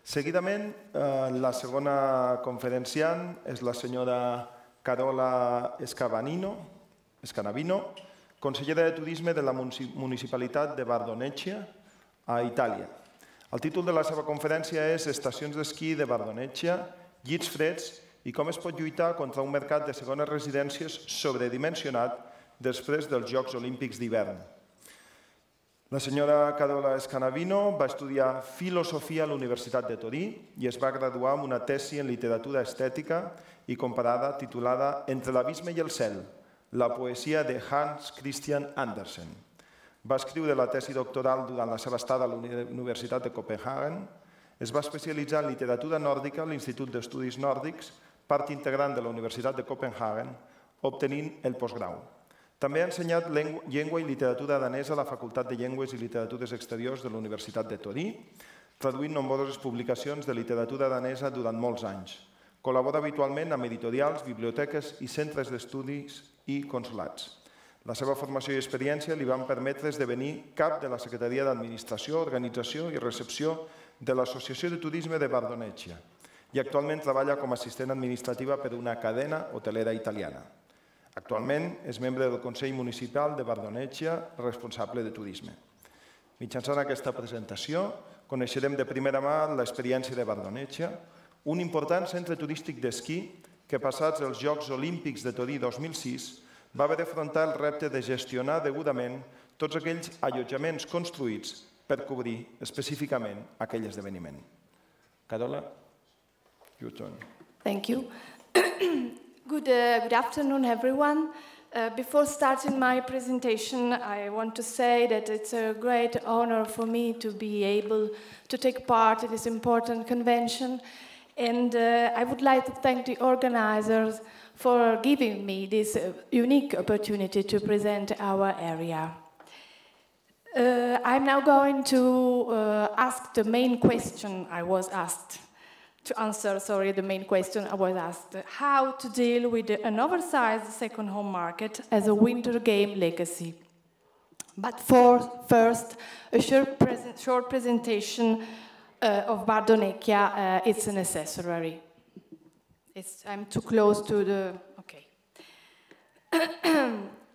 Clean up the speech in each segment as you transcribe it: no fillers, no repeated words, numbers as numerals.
Seguidament, la segona conferenciant és la senyora Carola Scanavino, consellera de Turisme de la Municipalitat de Bardonecchia, a Itàlia. El títol de la seva conferència és Estacions d'esquí de Bardonecchia, llits freds i com es pot lluitar contra un mercat de segones residències sobredimensionat després dels Jocs Olímpics d'hivern. La senyora Carola Scanavino va estudiar filosofia a la Universitat de Torí i es va graduar amb una tesi en literatura estètica i comparada titulada Entre l'abisme i el cel, la poesia de Hans Christian Andersen. Va escriure la tesi doctoral durant la seva estada a la Universitat de Copenhagen. Es va especialitzar en literatura nòrdica a l'Institut d'Estudis Nòrdics, part integrant de la Universitat de Copenhagen, obtenint el postgrau. També ha ensenyat llengua i literatura danesa a la Facultat de Llengües i Literatures Exteriors de la Universitat de Torí, traduint nombroses publicacions de literatura danesa durant molts anys. Col·labora habitualment amb editorials, biblioteques i centres d'estudis i consulats. La seva formació i experiència li van permetre esdevenir cap de la Secretaria d'Administració, Organització i Recepció de l'Associació de Turisme de Bardonecchia i actualment treballa com a assistent administrativa per una cadena hotelera italiana. Actualment és membre del Consell Municipal de Bardonecchia, responsable de turisme. Mitjançant aquesta presentació, coneixerem de primera mà l'experiència de Bardonecchia, un important centre turístic d'esquí que, passats els Jocs Olímpics de Torí 2006, va haver d'afrontar el repte de gestionar degudament tots aquells allotjaments construïts per cobrir específicament aquell esdeveniment. Carola, your turn. Thank you. Good afternoon, everyone. Before starting my presentation, I want to say that it's a great honor for me to be able to take part in this important convention. And I would like to thank the organizers for giving me this unique opportunity to present our area. I'm now going to ask the main question I was asked. To answer, the main question I was asked, how to deal with an oversized second home market as a winter game legacy. But first, a short presentation of Bardonecchia, it's necessary. I'm too close to the, okay.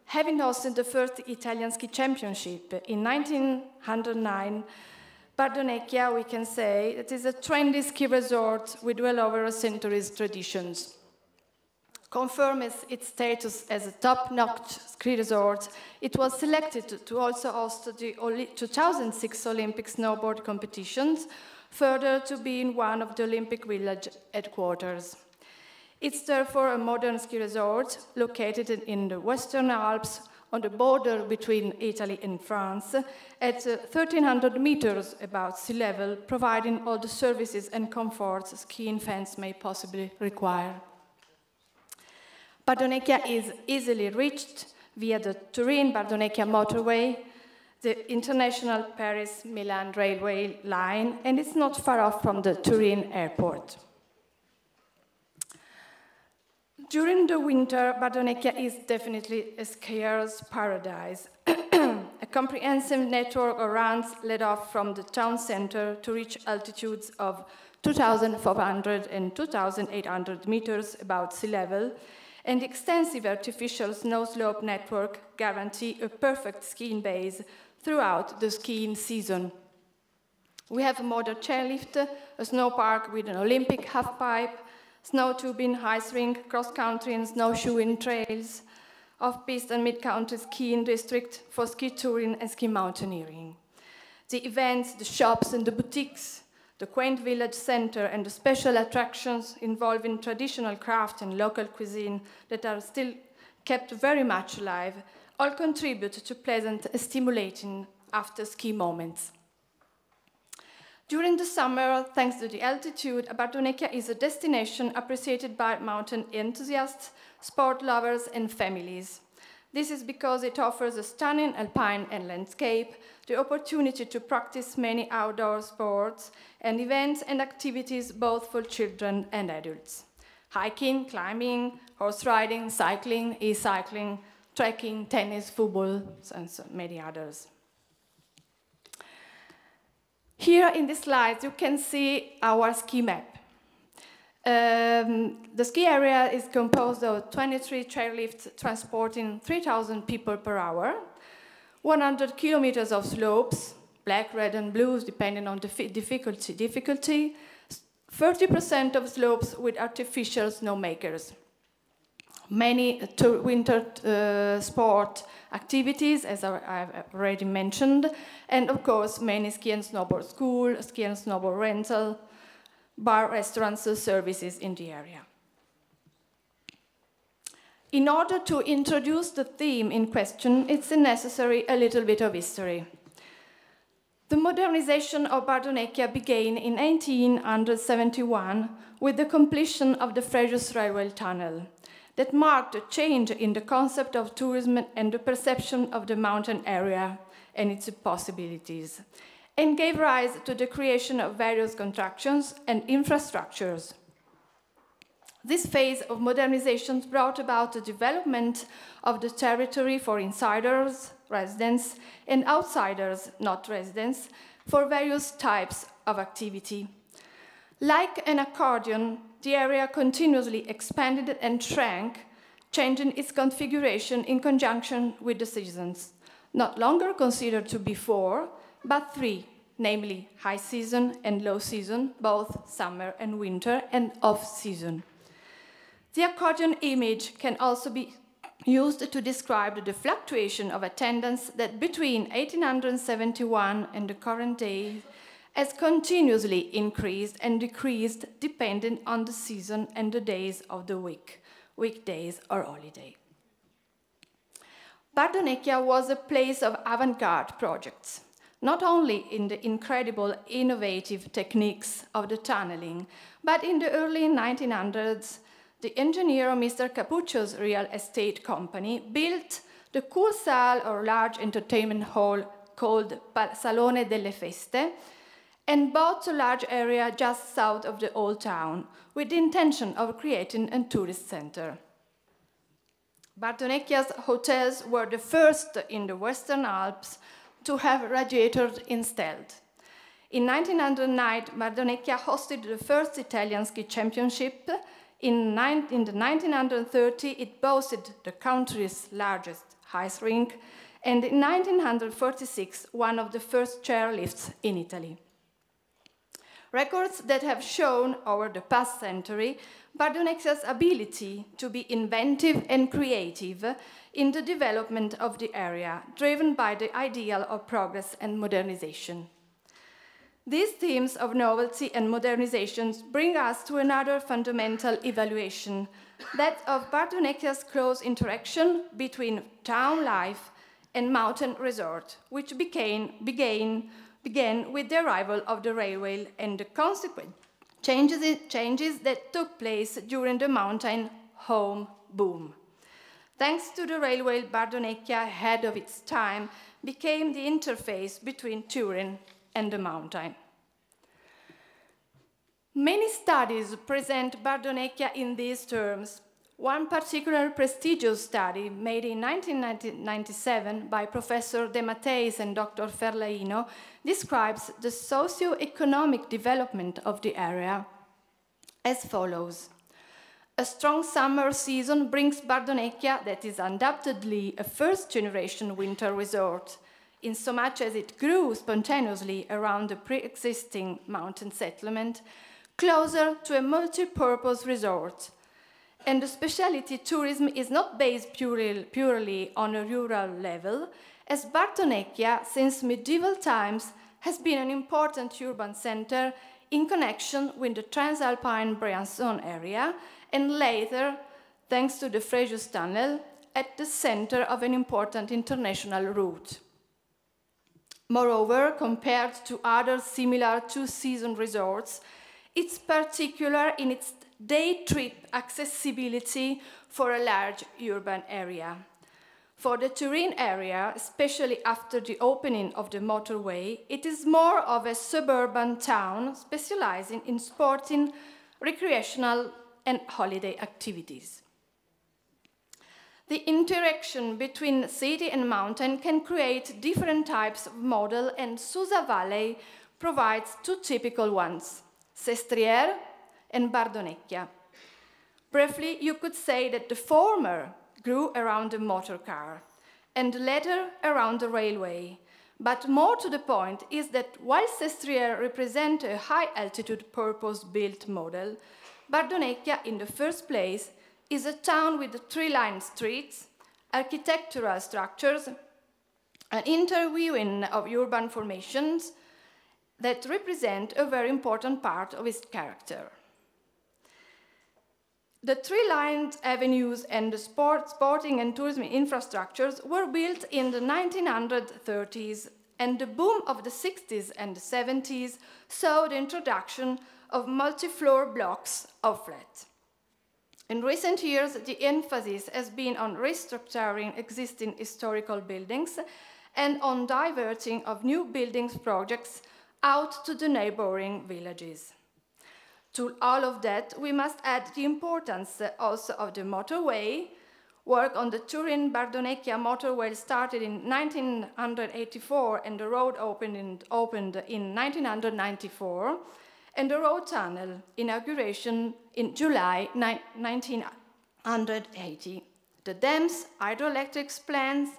Having hosted the first Italian ski championship in 1909, Bardonecchia, we can say, it is a trendy ski resort with well over a century's traditions. Confirming its status as a top-notch ski resort, it was selected to also host the 2006 Olympic snowboard competitions, further to being one of the Olympic Village headquarters. It's therefore a modern ski resort located in the Western Alps, on the border between Italy and France, at 1,300 meters above sea level, providing all the services and comforts skiing fans may possibly require. Bardonecchia is easily reached via the Turin-Bardonecchia motorway, the international Paris-Milan railway line, and it's not far off from the Turin airport. During the winter, Bardonecchia is definitely a skier's paradise. A comprehensive network of runs led off from the town center to reach altitudes of 2,400 and 2,800 meters above sea level, and the extensive artificial snow slope network guarantee a perfect skiing base throughout the skiing season. We have a modern chairlift, a snow park with an Olympic halfpipe, snow tubing, ice rink, cross-country and snowshoeing trails, off-piste and mid-country skiing district for ski touring and ski mountaineering. The events, the shops and the boutiques, the quaint village center and the special attractions involving traditional craft and local cuisine that are still kept very much alive, all contribute to pleasant and stimulating after-ski moments. During the summer, thanks to the altitude, Bardonecchia is a destination appreciated by mountain enthusiasts, sport lovers, and families. This is because it offers a stunning alpine and landscape, the opportunity to practice many outdoor sports and events and activities both for children and adults. Hiking, climbing, horse riding, cycling, e-cycling, trekking, tennis, football, and so many others. Here in this slide, you can see our ski map. The ski area is composed of 23 chairlifts transporting 3,000 people per hour, 100 kilometers of slopes, black, red, and blues, depending on the difficulty, 30% of slopes with artificial snowmakers. Many winter sport activities, as I've already mentioned, and of course, many ski and snowboard school, ski and snowboard rental, bar, restaurants, and services in the area. In order to introduce the theme in question, it's necessary a little bit of history. The modernization of Bardonecchia began in 1871 with the completion of the Frejus railway tunnel that marked a change in the concept of tourism and the perception of the mountain area and its possibilities, and gave rise to the creation of various constructions and infrastructures. This phase of modernization brought about the development of the territory for insiders, residents, and outsiders, not residents, for various types of activity. Like an accordion, the area continuously expanded and shrank, changing its configuration in conjunction with the seasons, not longer considered to be four, but three, namely high season and low season, both summer and winter, and off-season. The accordion image can also be used to describe the fluctuation of attendance that between 1871 and the current day has continuously increased and decreased depending on the season and the days of the week, weekdays or holiday. Bardonecchia was a place of avant-garde projects, not only in the incredible innovative techniques of the tunneling, but in the early 1900s, the engineer Mr. Capuccio's real estate company built the Kursaal, or large entertainment hall called Salone delle Feste, and bought a large area just south of the old town with the intention of creating a tourist center. Bardonecchia's hotels were the first in the Western Alps to have radiators installed. In 1909, Bardonecchia hosted the first Italian ski championship. In the 1930, it boasted the country's largest ice rink, and in 1946, one of the first chairlifts in Italy. Records that have shown over the past century Bardonecchia's ability to be inventive and creative in the development of the area, driven by the ideal of progress and modernization. These themes of novelty and modernization bring us to another fundamental evaluation, that of Bardonecchia's close interaction between town life and mountain resort, which began with the arrival of the railway and the consequent changes that took place during the mountain home boom. Thanks to the railway, Bardonecchia, ahead of its time, became the interface between Turin and the mountain. Many studies present Bardonecchia in these terms. One particular prestigious study made in 1997 by Professor De Matteis and Dr. Ferlaino describes the socio-economic development of the area as follows. A strong summer season brings Bardonecchia, that is undoubtedly a first-generation winter resort, insomuch as it grew spontaneously around the pre-existing mountain settlement, closer to a multi-purpose resort. And the specialty tourism is not based purely on a rural level, as Bardonecchia, since medieval times, has been an important urban center in connection with the Transalpine Briançon area, and later, thanks to the Frejus tunnel, at the center of an important international route. Moreover, compared to other similar two-season resorts, it's particular in its day trip accessibility for a large urban area. For the Turin area, especially after the opening of the motorway, it is more of a suburban town specializing in sporting, recreational, and holiday activities. The interaction between city and mountain can create different types of model, and Susa Valley provides two typical ones, Sestriere and Bardonecchia. Briefly, you could say that the former grew around the motor car and the latter around the railway. But more to the point is that while Sestriere represents a high-altitude purpose-built model, Bardonecchia, in the first place, is a town with tree-lined streets, architectural structures, an interweaving of urban formations that represent a very important part of its character. The tree-lined avenues and the sporting and tourism infrastructures were built in the 1930s, and the boom of the 60s and the 70s saw the introduction of multi-floor blocks of flats. In recent years, the emphasis has been on restructuring existing historical buildings and on diverting of new buildings projects out to the neighboring villages. To all of that, we must add the importance also of the motorway. Work on the Turin-Bardonecchia motorway started in 1984 and the road opened in 1994, and the road tunnel inauguration in July 1980. The dams, hydroelectric plants,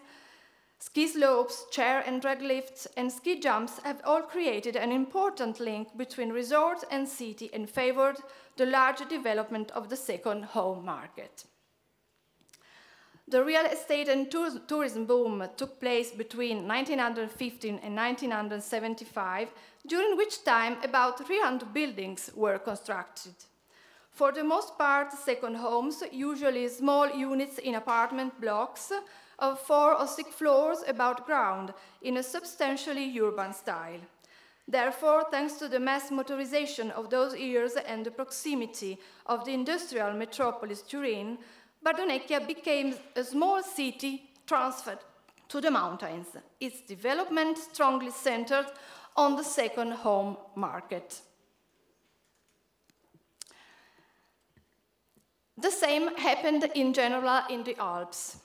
ski slopes, chair and drag lifts, and ski jumps have all created an important link between resort and city and favored the larger development of the second home market. The real estate and tourism boom took place between 1915 and 1975, during which time about 300 buildings were constructed. For the most part, second homes, usually small units in apartment blocks of 4 or 6 floors above ground in a substantially urban style. Therefore, thanks to the mass motorization of those years and the proximity of the industrial metropolis Turin, Bardonecchia became a small city transferred to the mountains, its development strongly centered on the second home market. The same happened in general in the Alps.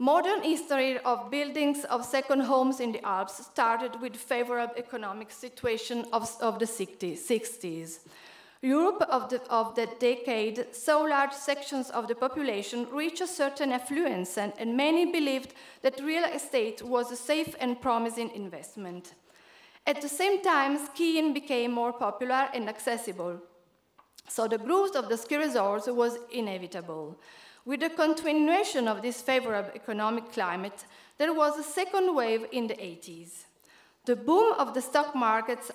Modern history of buildings of second homes in the Alps started with favorable economic situation of the 60s. Europe of that decade saw large sections of the population reach a certain affluence, and many believed that real estate was a safe and promising investment. At the same time, skiing became more popular and accessible, so the growth of the ski resorts was inevitable. With the continuation of this favorable economic climate, there was a second wave in the 80s. The boom of the stock markets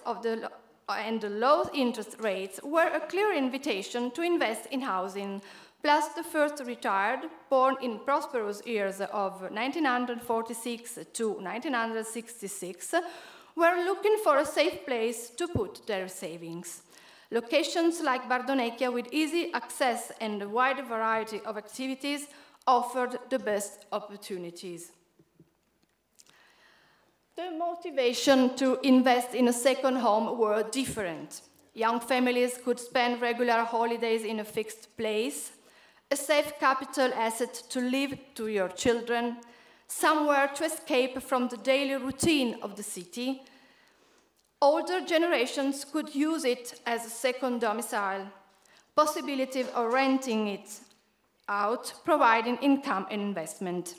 and the low interest rates were a clear invitation to invest in housing, plus the first retired, born in prosperous years of 1946 to 1966, were looking for a safe place to put their savings. Locations like Bardonecchia, with easy access and a wide variety of activities, offered the best opportunities. The motivation to invest in a second home were different. Young families could spend regular holidays in a fixed place, a safe capital asset to leave to your children, somewhere to escape from the daily routine of the city. Older generations could use it as a second domicile, possibility of renting it out, providing income and investment.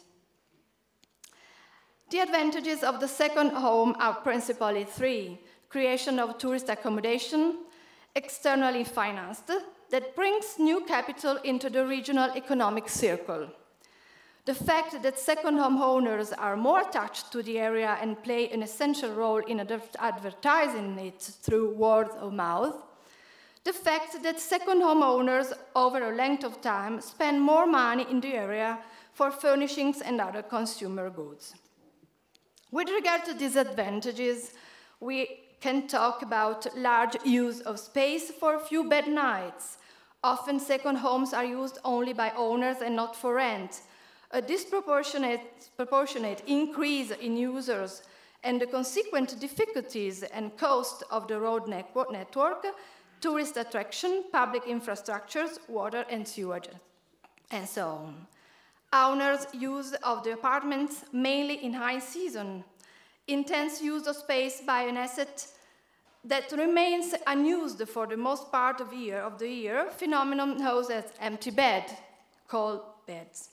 The advantages of the second home are principally 3: creation of tourist accommodation, externally financed, that brings new capital into the regional economic circle. The fact that second home owners are more attached to the area and play an essential role in advertising it through word of mouth. The fact that second home owners, over a length of time, spend more money in the area for furnishings and other consumer goods. With regard to disadvantages, we can talk about large use of space for few bed nights. Often second homes are used only by owners and not for rent. A disproportionate increase in users and the consequent difficulties and cost of the road network, tourist attraction, public infrastructures, water and sewage, and so on. Owners' use of the apartments mainly in high season. intense use of space by an asset that remains unused for the most part of the year, phenomenon known as empty bed, called beds.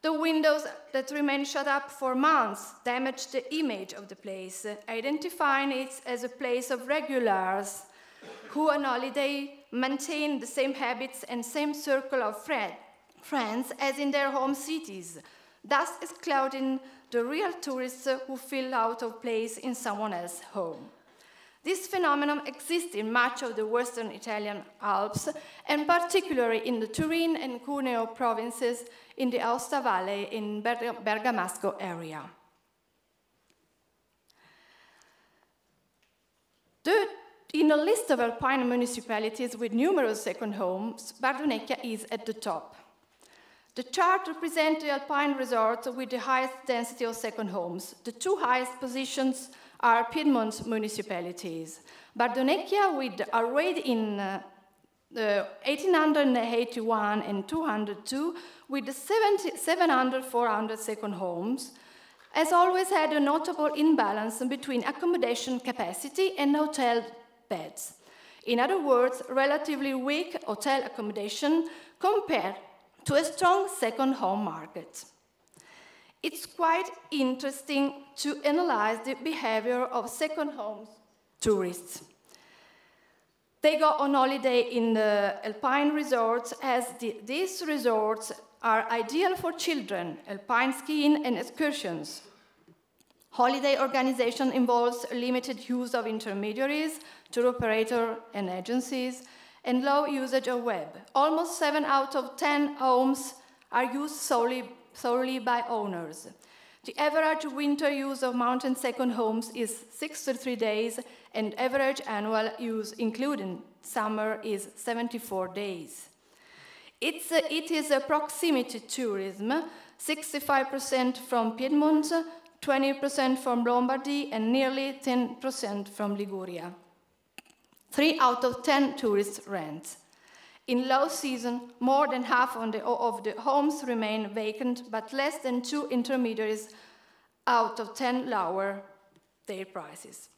The windows that remain shut up for months damage the image of the place, identifying it as a place of regulars who on holiday maintain the same habits and same circle of friends as in their home cities, thus excluding the real tourists who feel out of place in someone else's home. This phenomenon exists in much of the western Italian Alps, and particularly in the Turin and Cuneo provinces in the Aosta Valley in Bergamasco area. In a list of alpine municipalities with numerous second homes, Bardonecchia is at the top. The chart represents the alpine resort with the highest density of second homes. The two highest positions are Piedmont municipalities. Bardonecchia, with already in 1881 and 202, with the 700-400 second homes, has always had a notable imbalance between accommodation capacity and hotel beds. In other words, relatively weak hotel accommodation compared to a strong second home market. It's quite interesting to analyze the behavior of second home tourists. They go on holiday in the alpine resorts as these resorts are ideal for children, alpine skiing and excursions. Holiday organization involves a limited use of intermediaries, tour operator and agencies, and low usage of web. Almost 7 out of 10 homes are used solely by owners. The average winter use of mountain second homes is 63 days, and average annual use, including summer, is 74 days. It is a proximity tourism, 65% from Piedmont, 20% from Lombardy, and nearly 10% from Liguria. 3 out of 10 tourists rent. In low season, more than half of the homes remain vacant, but less than 2 intermediaries out of 10 lower their prices.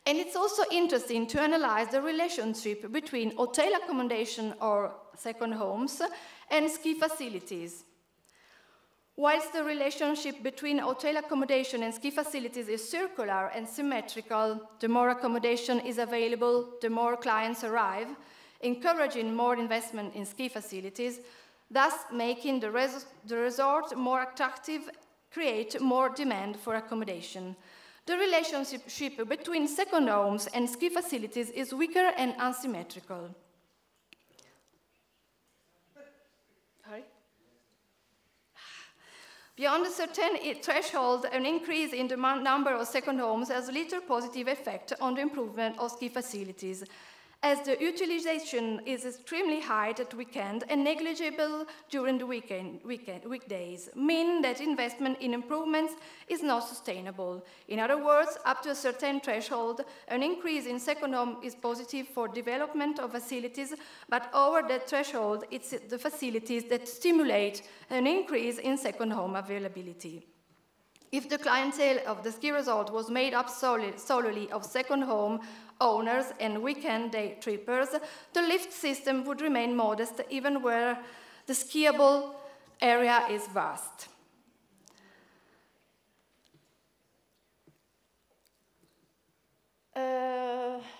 And it's also interesting to analyze the relationship between hotel accommodation or second homes and ski facilities. Whilst the relationship between hotel accommodation and ski facilities is circular and symmetrical, the more accommodation is available, the more clients arrive, encouraging more investment in ski facilities, thus making the resort more attractive, create more demand for accommodation. The relationship between second homes and ski facilities is weaker and asymmetrical. Beyond a certain threshold, an increase in the number of second homes has little positive effect on the improvement of ski facilities, as the utilization is extremely high at weekend and negligible during the weekdays, meaning that investment in improvements is not sustainable. In other words, up to a certain threshold, an increase in second home is positive for development of facilities, but over that threshold, it's the facilities that stimulate an increase in second home availability. If the clientele of the ski resort was made up solely of second home owners and weekend day trippers, the lift system would remain modest even where the skiable area is vast.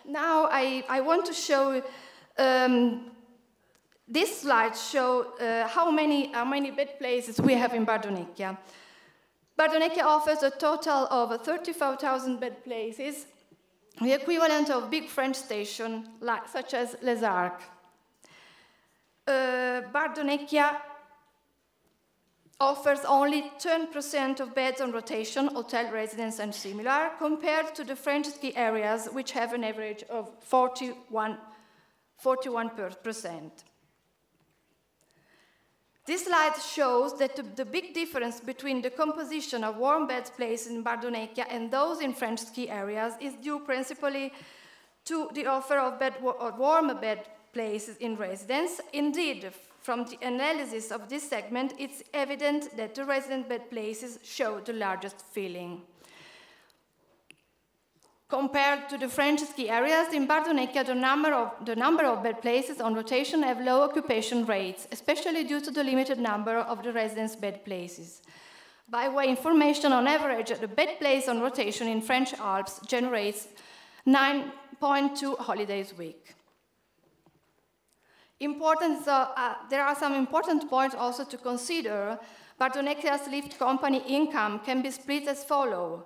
Now I want to show, this slide shows how many bed places we have in Bardonecchia. Bardonecchia offers a total of 35,000 bed places, the equivalent of big French stations such as Les Arcs. Bardonecchia offers only 10% of beds on rotation, hotel, residence, and similar, compared to the French ski areas, which have an average of 41%. This slide shows that the big difference between the composition of warm bed places in Bardonecchia and those in French ski areas is due principally to the offer of warm bed places in residence. Indeed, from the analysis of this segment, it's evident that the resident bed places show the largest filling. Compared to the French ski areas, in Bardonecchia, the number of bed places on rotation have low occupation rates, especially due to the limited number of the residence bed places. By way of information, on average, the bed place on rotation in French Alps generates 9.2 holidays a week. There are some important points also to consider. Bardonecchia's lift company income can be split as follows: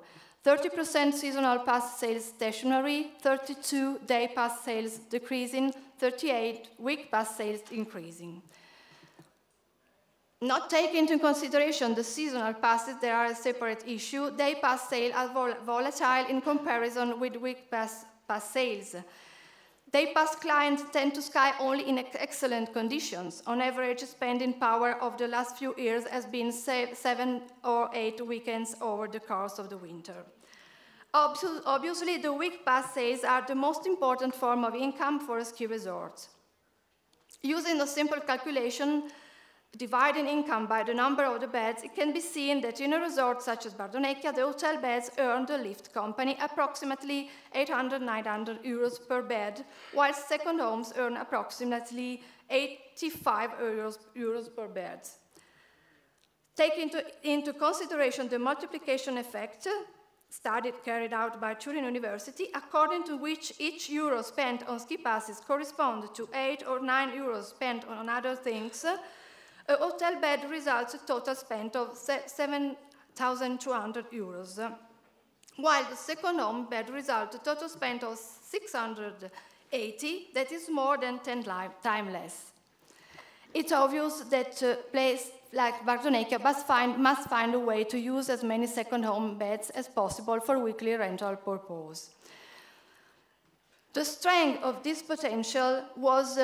30% seasonal pass sales stationary, 32 day pass sales decreasing, 38 week pass sales increasing. Not taking into consideration the seasonal passes, there are a separate issue. Day pass sales are volatile in comparison with week pass sales. Day pass clients tend to ski only in excellent conditions. On average, spending power of the last few years has been 7 or 8 weekends over the course of the winter. Obviously, the week pass sales are the most important form of income for a ski resort. Using a simple calculation, dividing income by the number of the beds, it can be seen that in a resort such as Bardonecchia, the hotel beds earn the lift company approximately 800–900 euros per bed, while second homes earn approximately 85 euros per bed. Taking into consideration the multiplication effect, study carried out by Turin University, according to which each euro spent on ski passes corresponds to 8 or 9 euros spent on other things, a hotel bed results a total spent of 7,200 euros, while the second home bed results a total spent of 680, that is more than 10 times less. It's obvious that a place like Bardonecchia must find a way to use as many second home beds as possible for weekly rental purpose. The strength of this potential was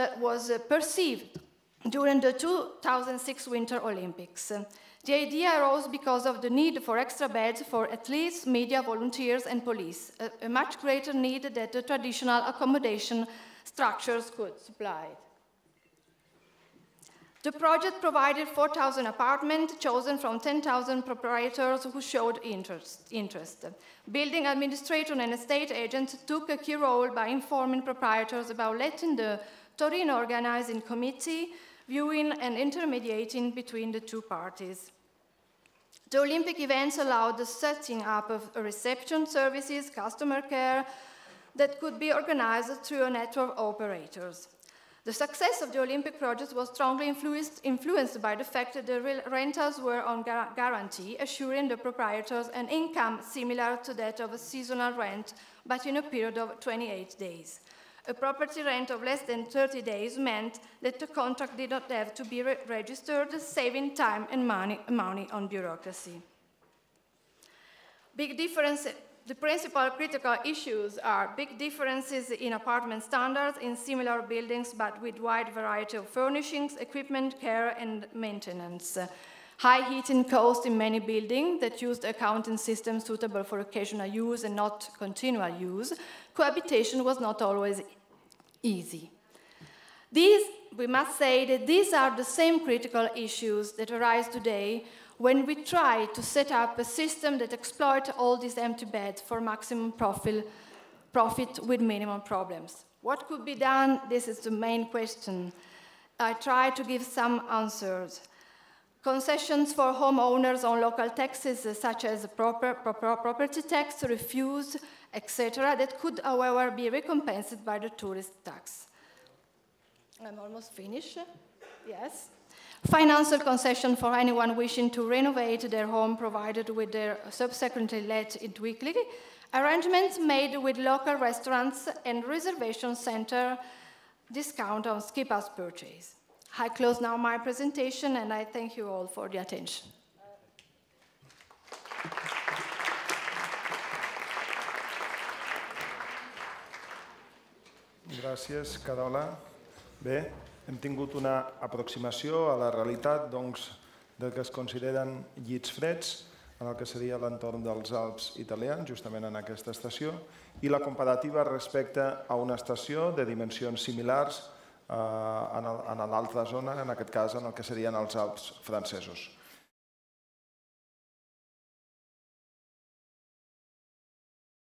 perceived during the 2006 Winter Olympics. The idea arose because of the need for extra beds for athletes, media, volunteers, and police, a much greater need that the traditional accommodation structures could supply. The project provided 4,000 apartments chosen from 10,000 proprietors who showed interest. Building administrator and estate agents took a key role by informing proprietors about letting the Torino organizing committee viewing and intermediating between the two parties. The Olympic events allowed the setting up of reception services, customer care that could be organized through a network of operators. The success of the Olympic project was strongly influenced by the fact that the rentals were on guarantee, assuring the proprietors an income similar to that of a seasonal rent, but in a period of 28 days. A property rent of less than 30 days meant that the contract did not have to be registered, saving time and money on bureaucracy. The principal critical issues are big differences in apartment standards in similar buildings, but with wide variety of furnishings, equipment, care, and maintenance. High heating costs in many buildings that used accounting systems suitable for occasional use and not continual use. Cohabitation was not always easy. We must say that these are the same critical issues that arise today when we try to set up a system that exploits all these empty beds for maximum profit with minimum problems. What could be done? This is the main question. I try to give some answers. Concessions for homeowners on local taxes, such as property tax, refuse, etc., that could, however, be recompensed by the tourist tax. I'm almost finished. Yes. Financial concession for anyone wishing to renovate their home, provided with their subsequently let it weekly. Arrangements made with local restaurants and reservation center discount on ski pass purchase. I close now my presentation, and I thank you all for the attention. Gràcies, Carola. Bé, hem tingut una aproximació a la realitat del que es consideren llits freds en el que seria l'entorn dels Alps italians, justament en aquesta estació, i la comparativa respecte a una estació de dimensions similars en l'altra zona, en aquest cas en el que serien els Alps francesos.